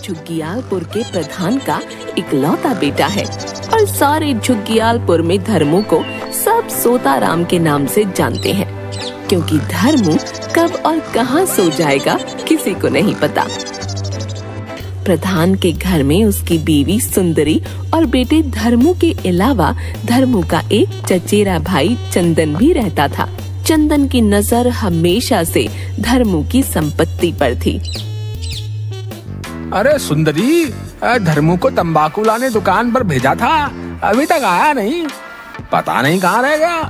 झुग्गियालपुर के प्रधान का इकलौता बेटा है और सारे झुग्गियालपुर में धर्मू को सब सोताराम के नाम से जानते हैं, क्योंकि धर्मू कब और कहां सो जाएगा किसी को नहीं पता। प्रधान के घर में उसकी बीवी सुंदरी और बेटे धर्मू के अलावा धर्मू का एक चचेरा भाई चंदन भी रहता था। चंदन की नजर हमेशा से धर्मू की संपत्ति पर थी। अरे सुंदरी, धर्मू को तंबाकू लाने दुकान पर भेजा था, अभी तक आया नहीं, पता नहीं कहाँ रह गया।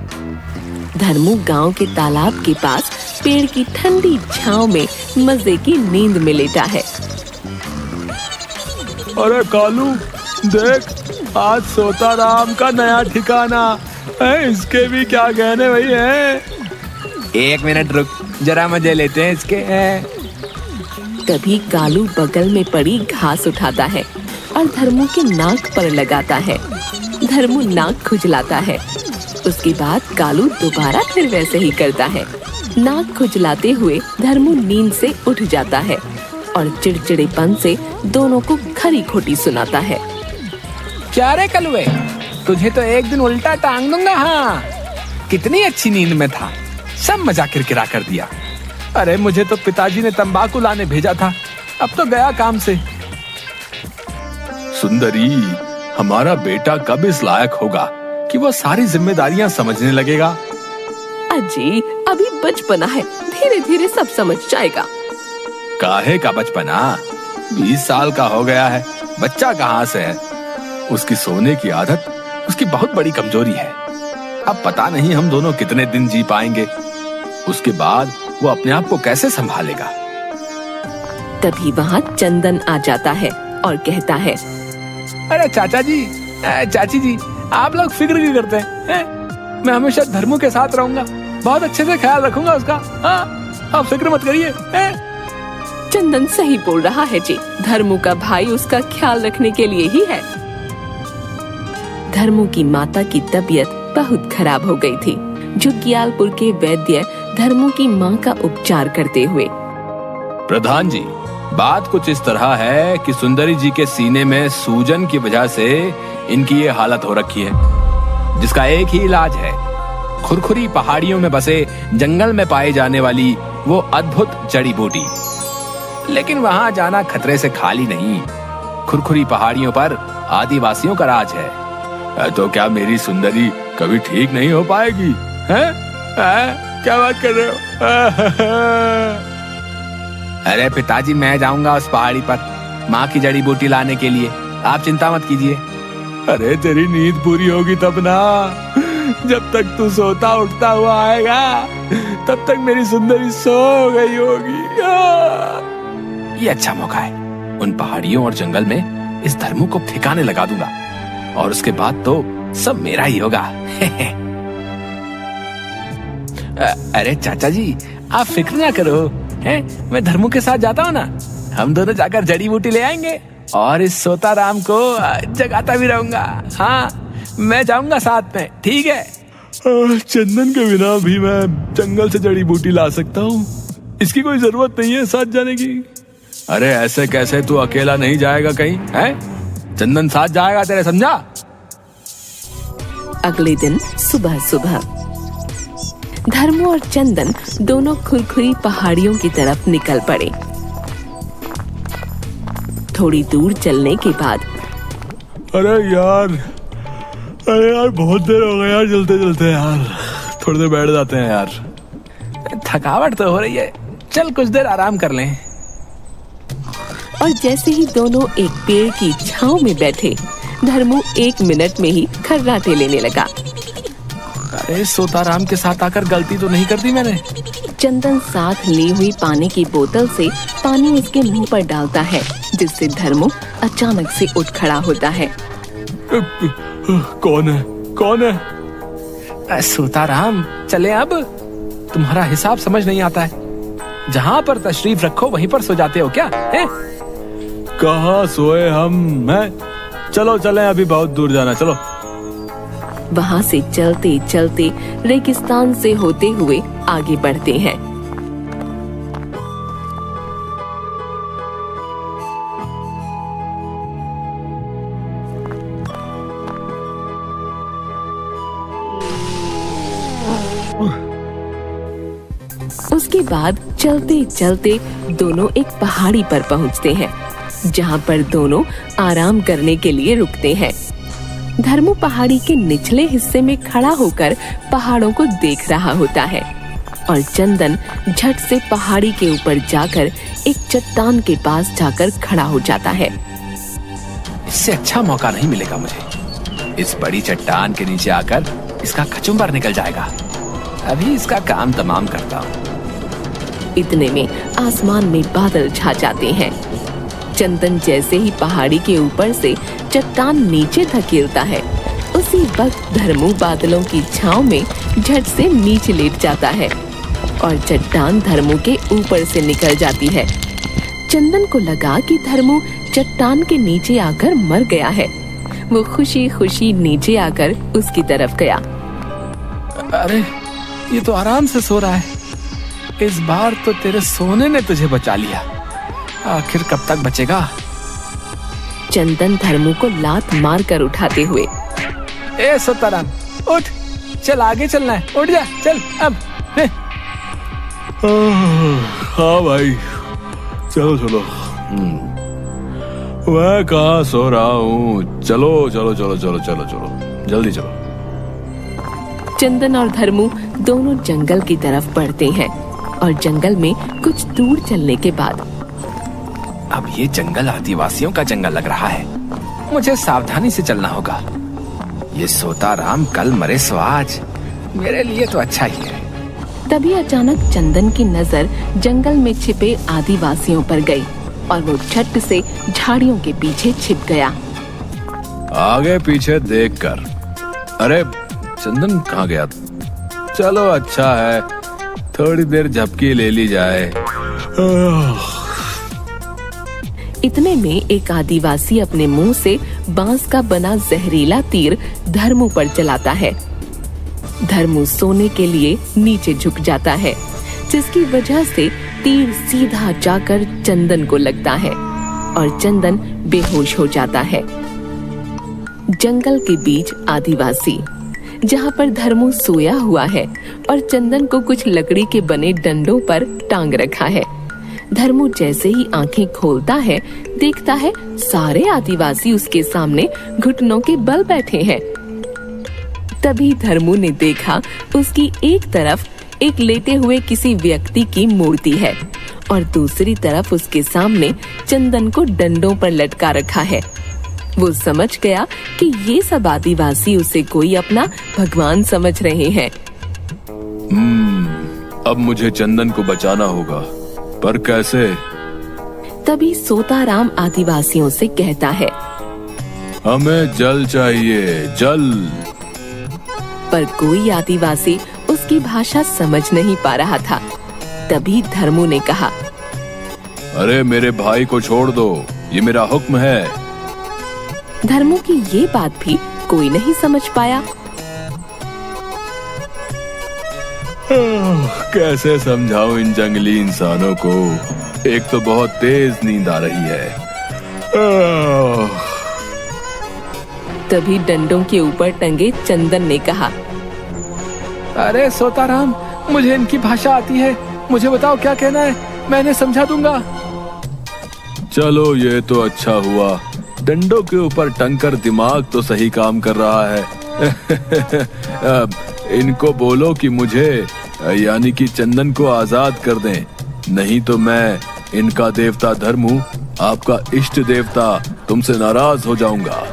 धर्मू गांव के तालाब के पास पेड़ की ठंडी छांव में मजे की नींद में लेटा है। अरे कालू देख, आज सोताराम का नया ठिकाना है, इसके भी क्या कहने भाई है। एक मिनट रुक, जरा मजे लेते हैं इसके। तभी कालू बगल में पड़ी घास उठाता है और धर्मू के नाक पर लगाता है। धर्मू नाक खुजलाता है। उसके बाद कालू दोबारा फिर वैसे ही करता है। नाक खुजलाते हुए धर्मू नींद से उठ जाता है और चिड़चिड़ेपन से दोनों को खरी खोटी सुनाता है। क्या रे कलुए, तुझे तो एक दिन उल्टा टांग दूंगा। हाँ, कितनी अच्छी नींद में था, सब मजाक किरकिरा कर दिया। अरे मुझे तो पिताजी ने तंबाकू लाने भेजा था, अब तो गया काम से। सुंदरी, हमारा बेटा कब इस लायक होगा कि वो सारी जिम्मेदारियां समझने लगेगा। अजी, अभी बचपना है, धीरे धीरे सब समझ जाएगा। काहे का बचपना, 20 साल का हो गया है, बच्चा कहाँ से है। उसकी सोने की आदत उसकी बहुत बड़ी कमजोरी है। अब पता नहीं हम दोनों कितने दिन जी पाएंगे, उसके बाद वो अपने आप को कैसे संभालेगा। तभी वहाँ चंदन आ जाता है और कहता है, अरे चाचा जी, चाची जी, आप लोग फिक्र क्यों करते हैं? मैं हमेशा धर्मू के साथ रहूंगा, बहुत अच्छे से ख्याल रखूंगा उसका। हाँ, आप फिक्र मत करिए। चंदन सही बोल रहा है जी, धर्मू का भाई उसका ख्याल रखने के लिए ही है। धर्मू की माता की तबीयत बहुत खराब हो गई थी। झुग्गियालपुर के वैद्य धर्मू की मां का उपचार करते हुए, प्रधान जी, बात कुछ इस तरह है कि सुंदरी जी के सीने में सूजन की वजह से इनकी ये हालत हो रखी है, जिसका एक ही इलाज है, खुरखुरी पहाड़ियों में बसे जंगल में पाई जाने वाली वो अद्भुत जड़ी बूटी। लेकिन वहां जाना खतरे से खाली नहीं। खुरखुरी पहाड़ियों पर आदिवासियों का राज है। तो क्या मेरी सुंदरी कभी ठीक नहीं हो पाएगी? हैं? क्या बात कर रहे हो? अरे पिताजी, मैं जाऊंगा उस पहाड़ी पर माँ की जड़ी बूटी लाने के लिए, आप चिंता मत कीजिए। अरे तेरी नींद पूरी होगी तब ना, जब तक तू सोता उठता हुआ आएगा तब तक मेरी सुंदरी सो गई होगी। ये अच्छा मौका है, उन पहाड़ियों और जंगल में इस धर्मू को ठिकाने लगा दूंगा और उसके बाद तो सब मेरा ही होगा। अरे चाचा जी, आप फिक्र ना करो, हैं? मैं धर्मू के साथ जाता हूँ ना, हम दोनों जाकर जड़ी बूटी ले आएंगे और इस सोताराम को जगाता भी रहूंगा। हाँ, मैं जाऊंगा साथ में, ठीक है? चंदन के बिना भी मैं जंगल से जड़ी बूटी ला सकता हूँ, इसकी कोई जरूरत नहीं है साथ जाने की। अरे ऐसे कैसे तू अकेला नहीं जाएगा कहीं, हैं? चंदन साथ जाएगा तेरे, समझा? अगले दिन सुबह सुबह धर्मू और चंदन दोनों खुरखुरी पहाड़ियों की तरफ निकल पड़े। थोड़ी दूर चलने के बाद, अरे यार बहुत देर हो गई यार, चलते चलते यार, थोड़ी देर बैठ जाते हैं यार। थकावट तो हो रही है, चल कुछ देर आराम कर लें। और जैसे ही दोनों एक पेड़ की छांव में बैठे, धर्मू 1 मिनट में ही खर्राटे लेने लगा। अरे सोताराम के साथ आकर गलती तो नहीं कर दी मैंने? चंदन साथ ली हुई पानी की बोतल से पानी उसके मुंह पर डालता है, जिससे धर्मू अचानक से उठ खड़ा होता है। कौन है? सोताराम, चले अब? तुम्हारा हिसाब समझ नहीं आता है, जहाँ पर तशरीफ रखो वहीं पर सो जाते हो क्या? कहाँ सोए हम? चलो चले, अभी बहुत दूर जाना, चलो। वहाँ से चलते चलते रेगिस्तान से होते हुए आगे बढ़ते हैं। इसके बाद चलते चलते दोनों एक पहाड़ी पर पहुंचते हैं, जहां पर दोनों आराम करने के लिए रुकते हैं। धर्मू पहाड़ी के निचले हिस्से में खड़ा होकर पहाड़ों को देख रहा होता है और चंदन झट से पहाड़ी के ऊपर जाकर एक चट्टान के पास जाकर खड़ा हो जाता है। इससे अच्छा मौका नहीं मिलेगा मुझे। इस बड़ी चट्टान के नीचे आकर इसका कचुम्बर निकल जाएगा। अभी इसका काम तमाम करता हूँ। इतने में आसमान में बादल छा जाते हैं। चंदन जैसे ही पहाड़ी के ऊपर से चट्टान नीचे धकेलता है, उसी वक्त धर्मू बादलों की छांव में झट से नीचे लेट जाता है और चट्टान धर्मू के ऊपर से निकल जाती है। चंदन को लगा कि धर्मू चट्टान के नीचे आकर मर गया है। वो खुशी खुशी नीचे आकर उसकी तरफ गया। अरे, ये तो आराम से सो रहा है। इस बार तो तेरे सोने ने तुझे बचा लिया। आखिर कब तक बचेगा? चंदन धर्मू को लात मार कर उठाते हुए, ए सोताराम, उठ, चल आगे चलना है, उठ जा, चल अब। हाँ भाई, चलो चलो। मैं कहाँ सो रहा हूँ। चलो चलो चलो चलो चलो चलो, जल्दी चलो। चंदन और धर्मू दोनों जंगल की तरफ बढ़ते हैं और जंगल में कुछ दूर चलने के बाद, अब ये जंगल आदिवासियों का जंगल लग रहा है। मुझे सावधानी से चलना होगा। ये सोताराम कल मरे सो आज, मेरे लिए तो अच्छा ही है। तभी अचानक चंदन की नजर जंगल में छिपे आदिवासियों पर गई और वो झट से झाड़ियों के पीछे छिप गया। आगे पीछे देखकर, अरे चंदन कहाँ गया? चलो अच्छा है, थोड़ी देर झपकी ले ली जाए। इतने में एक आदिवासी अपने मुंह से बांस का बना जहरीला तीर धर्मू पर चलाता है। धर्मू सोने के लिए नीचे झुक जाता है, जिसकी वजह से तीर सीधा जाकर चंदन को लगता है और चंदन बेहोश हो जाता है। जंगल के बीच आदिवासी, जहाँ पर धर्मू सोया हुआ है और चंदन को कुछ लकड़ी के बने डंडों पर टांग रखा है। धर्मू जैसे ही आंखें खोलता है, देखता है सारे आदिवासी उसके सामने घुटनों के बल बैठे हैं। तभी धर्मू ने देखा उसकी एक तरफ एक लेटे हुए किसी व्यक्ति की मूर्ति है और दूसरी तरफ उसके सामने चंदन को डंडों पर लटका रखा है। वो समझ गया कि ये सब आदिवासी उसे कोई अपना भगवान समझ रहे हैं। अब मुझे चंदन को बचाना होगा, पर कैसे? तभी सोताराम आदिवासियों से कहता है, हमें जल चाहिए, जल। पर कोई आदिवासी उसकी भाषा समझ नहीं पा रहा था। तभी धर्मू ने कहा, अरे मेरे भाई को छोड़ दो, ये मेरा हुक्म है। धर्मू की ये बात भी कोई नहीं समझ पाया। कैसे समझाऊं इन जंगली इंसानों को, एक तो बहुत तेज नींद आ रही है। तभी डंडों के ऊपर टंगे चंदन ने कहा, अरे सोताराम, मुझे इनकी भाषा आती है, मुझे बताओ क्या कहना है, मैं इन्हें समझा दूंगा। चलो ये तो अच्छा हुआ, डंडों के ऊपर टंगकर दिमाग तो सही काम कर रहा है। इनको बोलो कि मुझे यानी कि चंदन को आजाद कर दें, नहीं तो मैं इनका देवता धर्मू, आपका इष्ट देवता, तुमसे नाराज हो जाऊंगा।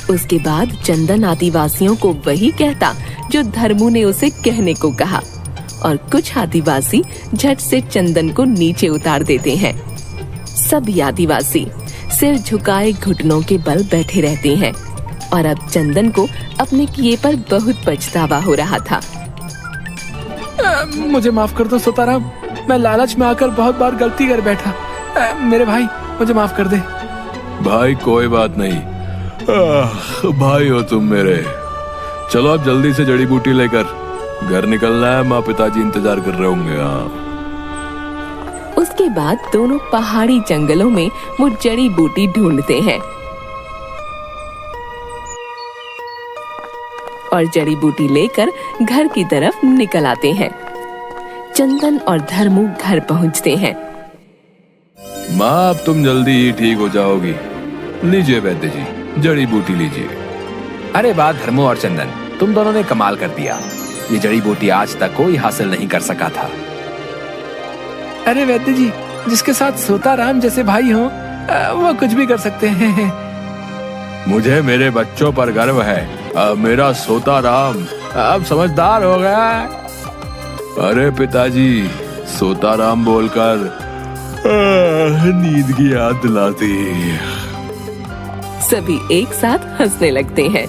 उसके बाद चंदन आदिवासियों को वही कहता जो धर्मू ने उसे कहने को कहा और कुछ आदिवासी झट से चंदन को नीचे उतार देते हैं। सभी आदिवासी सिर झुकाए घुटनों के बल बैठे रहते हैं और अब चंदन को अपने किए पर बहुत पछतावा हो रहा था। मुझे माफ कर दो सोताराम, मैं लालच में आकर बहुत बार गलती कर बैठा। मेरे भाई, मुझे माफ कर दे। भाई कोई बात नहीं, भाई हो तुम मेरे। चलो अब जल्दी से जड़ी बूटी लेकर घर निकलना है, माँ पिताजी इंतजार कर रहे होंगे। उसके बाद दोनों पहाड़ी जंगलों में वो जड़ी बूटी ढूंढते हैं और जड़ी बूटी लेकर घर की तरफ निकल आते हैं। चंदन और धर्मू घर पहुंचते हैं। माँ, अब तुम जल्दी ही ठीक हो जाओगी। लीजिए वैद्य जी, जड़ी बूटी लीजिए। अरे वाह धर्मू और चंदन, तुम दोनों ने कमाल कर दिया। ये जड़ी बूटी आज तक कोई हासिल नहीं कर सका था। अरे वैद्य जी, जिसके साथ सोताराम जैसे भाई हो, वो कुछ भी कर सकते हैं। मुझे मेरे बच्चों पर गर्व है। अब मेरा सोताराम अब समझदार हो गया है। अरे पिताजी, सोताराम बोलकर नींद की याद दिलाती। सभी एक साथ हंसने लगते हैं।